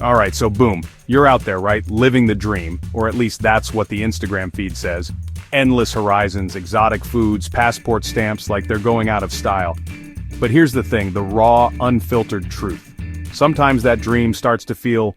Alright, so boom, you're out there, right? Living the dream, or at least that's what the Instagram feed says. Endless horizons, exotic foods, passport stamps like they're going out of style. But here's the thing, the raw, unfiltered truth. Sometimes that dream starts to feel,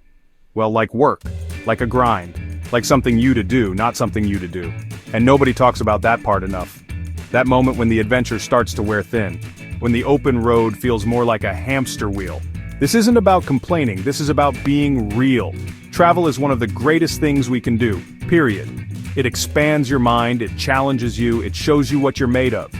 well, like work, like a grind, like something you to do, not something you to do. And nobody talks about that part enough. That moment when the adventure starts to wear thin, when the open road feels more like a hamster wheel. This isn't about complaining, this is about being real. Travel is one of the greatest things we can do, period. It expands your mind, it challenges you, it shows you what you're made of.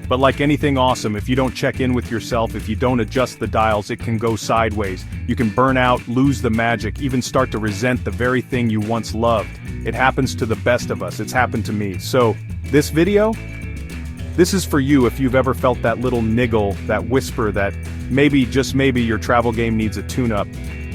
But like anything awesome, if you don't check in with yourself, if you don't adjust the dials, it can go sideways. You can burn out, lose the magic, even start to resent the very thing you once loved. It happens to the best of us, it's happened to me. So, this video? This is for you if you've ever felt that little niggle, that whisper that maybe, just maybe, your travel game needs a tune-up.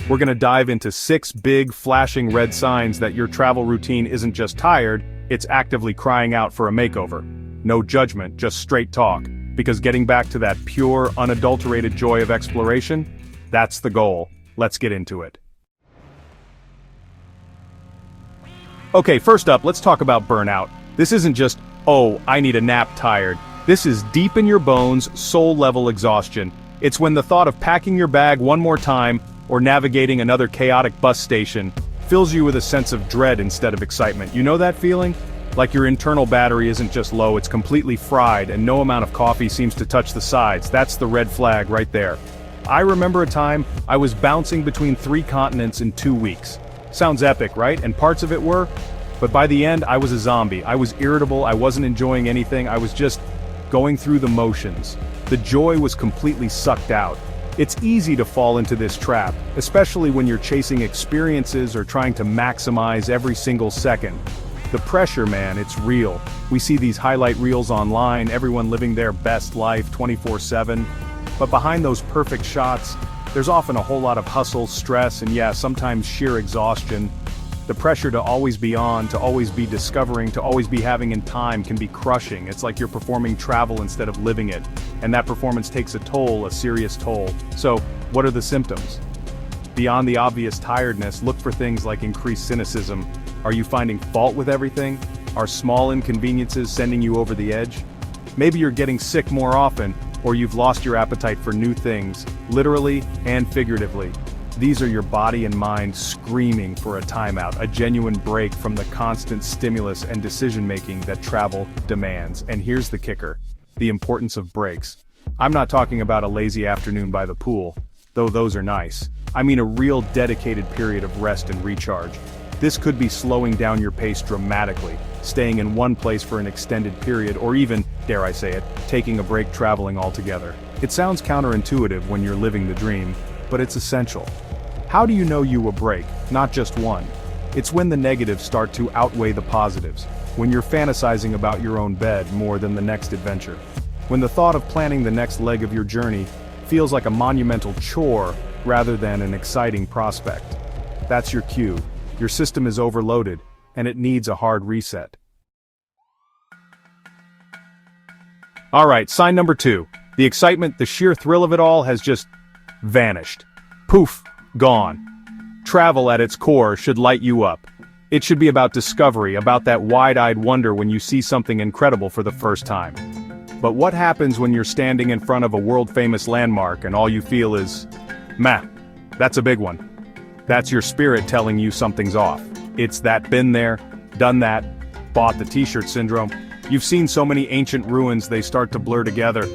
We're gonna dive into 6 big, flashing red signs that your travel routine isn't just tired, it's actively crying out for a makeover. No judgment, just straight talk, because getting back to that pure, unadulterated joy of exploration, that's the goal. Let's get into it. Okay, first up, let's talk about burnout. This isn't just, oh, I need a nap tired. This is deep in your bones, soul-level exhaustion. It's when the thought of packing your bag one more time, or navigating another chaotic bus station, fills you with a sense of dread instead of excitement. You know that feeling? Like your internal battery isn't just low, it's completely fried, and no amount of coffee seems to touch the sides. That's the red flag right there. I remember a time I was bouncing between 3 continents in 2 weeks. Sounds epic, right? And parts of it were. But by the end, I was a zombie. I was irritable, I wasn't enjoying anything, I was just going through the motions. The joy was completely sucked out. It's easy to fall into this trap, especially when you're chasing experiences or trying to maximize every single second. The pressure, man, it's real. We see these highlight reels online, everyone living their best life 24/7. But behind those perfect shots, there's often a whole lot of hustle, stress, and yeah, sometimes sheer exhaustion. The pressure to always be on, to always be discovering, to always be having in time can be crushing. It's like you're performing travel instead of living it. And that performance takes a toll, a serious toll. So, what are the symptoms? Beyond the obvious tiredness, look for things like increased cynicism. Are you finding fault with everything? Are small inconveniences sending you over the edge? Maybe you're getting sick more often, or you've lost your appetite for new things, literally and figuratively. These are your body and mind screaming for a timeout, a genuine break from the constant stimulus and decision-making that travel demands. And here's the kicker, the importance of breaks. I'm not talking about a lazy afternoon by the pool, though those are nice. I mean a real dedicated period of rest and recharge. This could be slowing down your pace dramatically, staying in one place for an extended period, or even, dare I say it, taking a break traveling altogether. It sounds counterintuitive when you're living the dream, but it's essential. How do you know you a break, not just one? It's when the negatives start to outweigh the positives, when you're fantasizing about your own bed more than the next adventure, when the thought of planning the next leg of your journey feels like a monumental chore rather than an exciting prospect. That's your cue. Your system is overloaded, and it needs a hard reset. Alright, sign number 2. The excitement, the sheer thrill of it all has just vanished. Poof, gone. Travel at its core should light you up. It should be about discovery, about that wide-eyed wonder when you see something incredible for the first time. But what happens when you're standing in front of a world-famous landmark and all you feel is, meh, that's a big one. That's your spirit telling you something's off. It's that been there, done that, bought the t-shirt syndrome. You've seen so many ancient ruins they start to blur together.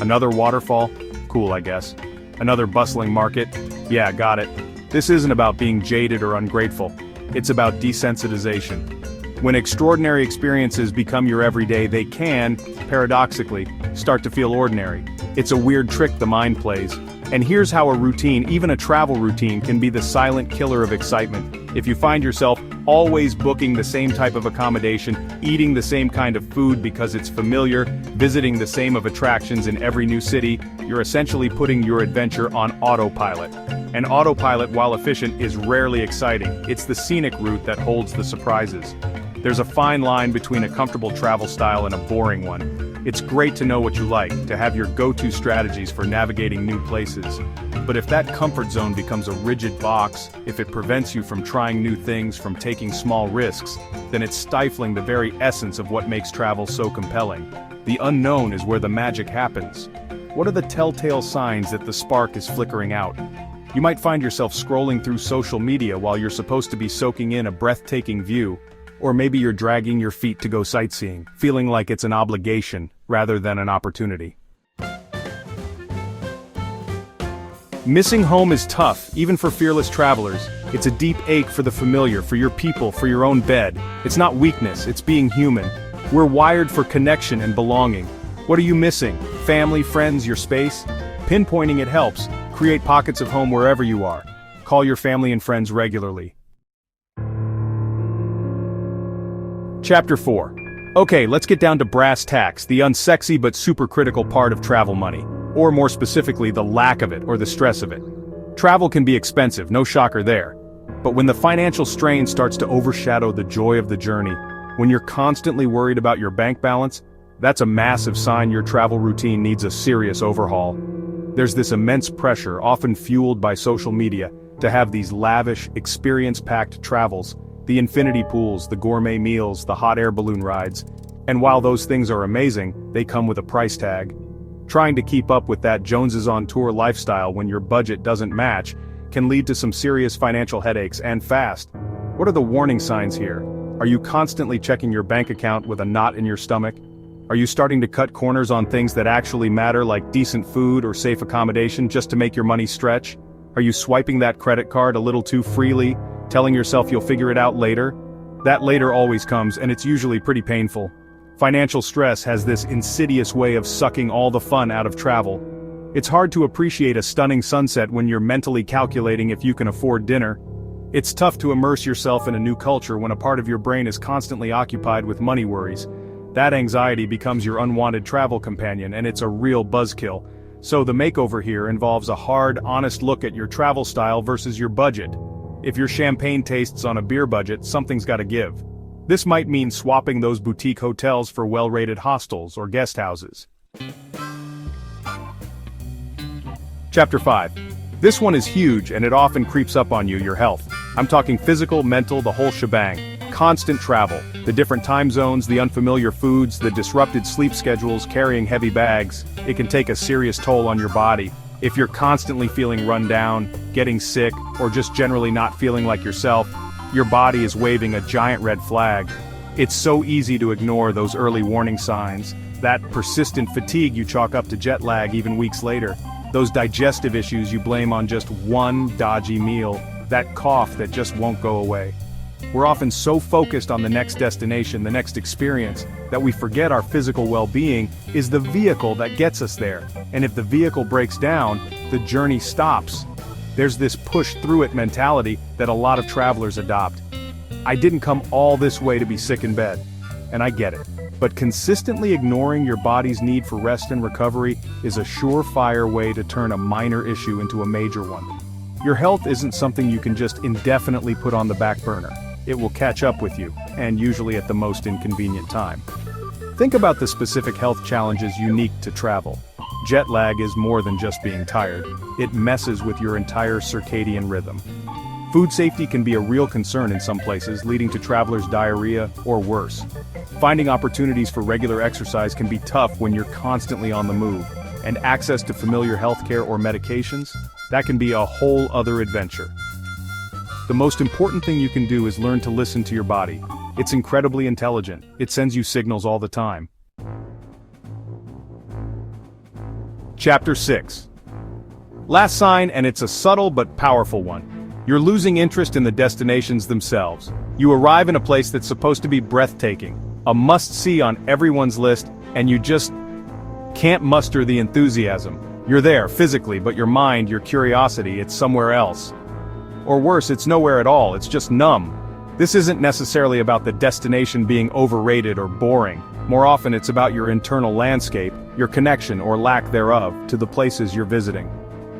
Another waterfall? Cool, I guess. Another bustling market? Yeah, got it. This isn't about being jaded or ungrateful. It's about desensitization. When extraordinary experiences become your everyday, they can, paradoxically, start to feel ordinary. It's a weird trick the mind plays. And here's how a routine, even a travel routine, can be the silent killer of excitement. If you find yourself always booking the same type of accommodation, eating the same kind of food because it's familiar, visiting the same of attractions in every new city, you're essentially putting your adventure on autopilot. And autopilot, while efficient, is rarely exciting. It's the scenic route that holds the surprises. There's a fine line between a comfortable travel style and a boring one. It's great to know what you like, to have your go-to strategies for navigating new places. But if that comfort zone becomes a rigid box, if it prevents you from trying new things, from taking small risks, then it's stifling the very essence of what makes travel so compelling. The unknown is where the magic happens. What are the telltale signs that the spark is flickering out? You might find yourself scrolling through social media while you're supposed to be soaking in a breathtaking view, or maybe you're dragging your feet to go sightseeing, feeling like it's an obligation rather than an opportunity. Missing home is tough, even for fearless travelers. It's a deep ache for the familiar, for your people, for your own bed. It's not weakness, it's being human. We're wired for connection and belonging. What are you missing? Family, friends, your space? Pinpointing it helps. Create pockets of home wherever you are. Call your family and friends regularly. Chapter 4. Okay, let's get down to brass tacks, the unsexy but super critical part of travel money. Or more specifically, the lack of it or the stress of it. Travel can be expensive, no shocker there. But when the financial strain starts to overshadow the joy of the journey, when you're constantly worried about your bank balance, that's a massive sign your travel routine needs a serious overhaul. There's this immense pressure, often fueled by social media, to have these lavish, experience-packed travels, the infinity pools, the gourmet meals, the hot air balloon rides. And while those things are amazing, they come with a price tag. Trying to keep up with that Joneses on tour lifestyle when your budget doesn't match can lead to some serious financial headaches, and fast. What are the warning signs here? Are you constantly checking your bank account with a knot in your stomach? Are you starting to cut corners on things that actually matter, like decent food or safe accommodation, just to make your money stretch? Are you swiping that credit card a little too freely, telling yourself you'll figure it out later? That later always comes, and it's usually pretty painful. Financial stress has this insidious way of sucking all the fun out of travel. It's hard to appreciate a stunning sunset when you're mentally calculating if you can afford dinner. It's tough to immerse yourself in a new culture when a part of your brain is constantly occupied with money worries. That anxiety becomes your unwanted travel companion, and it's a real buzzkill. So the makeover here involves a hard, honest look at your travel style versus your budget. If your champagne tastes on a beer budget, something's gotta give. This might mean swapping those boutique hotels for well-rated hostels or guest houses. Chapter 5. This one is huge, and it often creeps up on you, your health. I'm talking physical, mental, the whole shebang. Constant travel, the different time zones, the unfamiliar foods, the disrupted sleep schedules, carrying heavy bags. It can take a serious toll on your body. If you're constantly feeling run down, getting sick, or just generally not feeling like yourself, your body is waving a giant red flag. It's so easy to ignore those early warning signs, that persistent fatigue you chalk up to jet lag even weeks later, those digestive issues you blame on just one dodgy meal, that cough that just won't go away. We're often so focused on the next destination, the next experience, that we forget our physical well-being is the vehicle that gets us there. And if the vehicle breaks down, the journey stops. There's this push-through-it mentality that a lot of travelers adopt. I didn't come all this way to be sick in bed. And I get it. But consistently ignoring your body's need for rest and recovery is a surefire way to turn a minor issue into a major one. Your health isn't something you can just indefinitely put on the back burner. It will catch up with you, and usually at the most inconvenient time. Think about the specific health challenges unique to travel. Jet lag is more than just being tired. It messes with your entire circadian rhythm. Food safety can be a real concern in some places, leading to travelers' diarrhea or worse. Finding opportunities for regular exercise can be tough when you're constantly on the move. And access to familiar healthcare or medications? That can be a whole other adventure. The most important thing you can do is learn to listen to your body. It's incredibly intelligent. It sends you signals all the time. Chapter 6. Last sign, and it's a subtle but powerful one. You're losing interest in the destinations themselves. You arrive in a place that's supposed to be breathtaking, a must-see on everyone's list, and you just can't muster the enthusiasm. You're there, physically, but your mind, your curiosity, it's somewhere else. Or worse, it's nowhere at all, it's just numb. This isn't necessarily about the destination being overrated or boring. More often it's about your internal landscape, your connection or lack thereof, to the places you're visiting.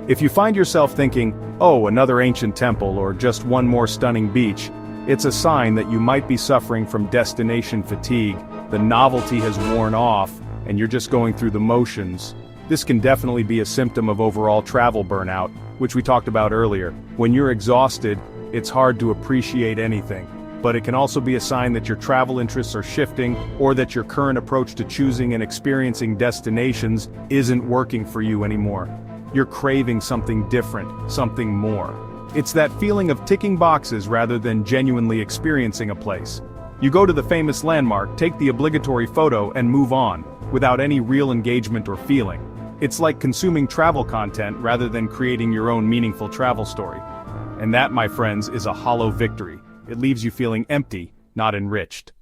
If you find yourself thinking, oh, another ancient temple or just one more stunning beach, it's a sign that you might be suffering from destination fatigue. The novelty has worn off, and you're just going through the motions, this can definitely be a symptom of overall travel burnout, which we talked about earlier. When you're exhausted, it's hard to appreciate anything. But it can also be a sign that your travel interests are shifting, or that your current approach to choosing and experiencing destinations isn't working for you anymore. You're craving something different, something more. It's that feeling of ticking boxes rather than genuinely experiencing a place. You go to the famous landmark, take the obligatory photo, and move on, without any real engagement or feeling. It's like consuming travel content rather than creating your own meaningful travel story. And that, my friends, is a hollow victory. It leaves you feeling empty, not enriched.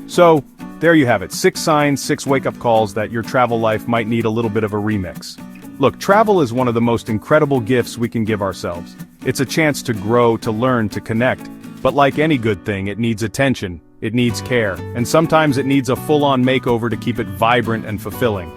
So, there you have it, 6 signs, 6 wake-up calls that your travel life might need a little bit of a remix. Look, travel is one of the most incredible gifts we can give ourselves. It's a chance to grow, to learn, to connect. But like any good thing, it needs attention, it needs care, and sometimes it needs a full-on makeover to keep it vibrant and fulfilling.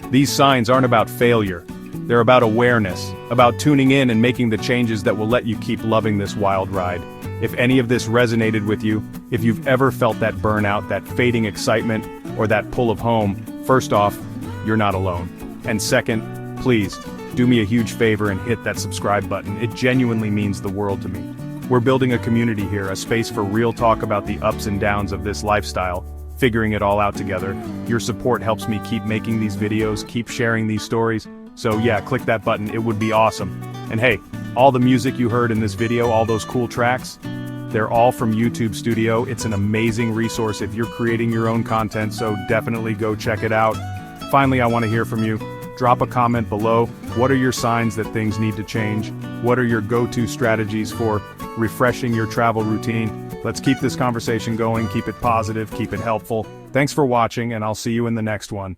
These signs aren't about failure. They're about awareness, about tuning in and making the changes that will let you keep loving this wild ride. If any of this resonated with you, if you've ever felt that burnout, that fading excitement, or that pull of home, first off, you're not alone. And second, please, do me a huge favor and hit that subscribe button. It genuinely means the world to me. We're building a community here, a space for real talk about the ups and downs of this lifestyle, figuring it all out together. Your support helps me keep making these videos, keep sharing these stories. So yeah, click that button, it would be awesome. And hey, all the music you heard in this video, all those cool tracks, they're all from YouTube Studio. It's an amazing resource if you're creating your own content, so definitely go check it out. Finally, I want to hear from you. Drop a comment below. What are your signs that things need to change? What are your go-to strategies for refreshing your travel routine? Let's keep this conversation going, keep it positive, keep it helpful. Thanks for watching, and I'll see you in the next one.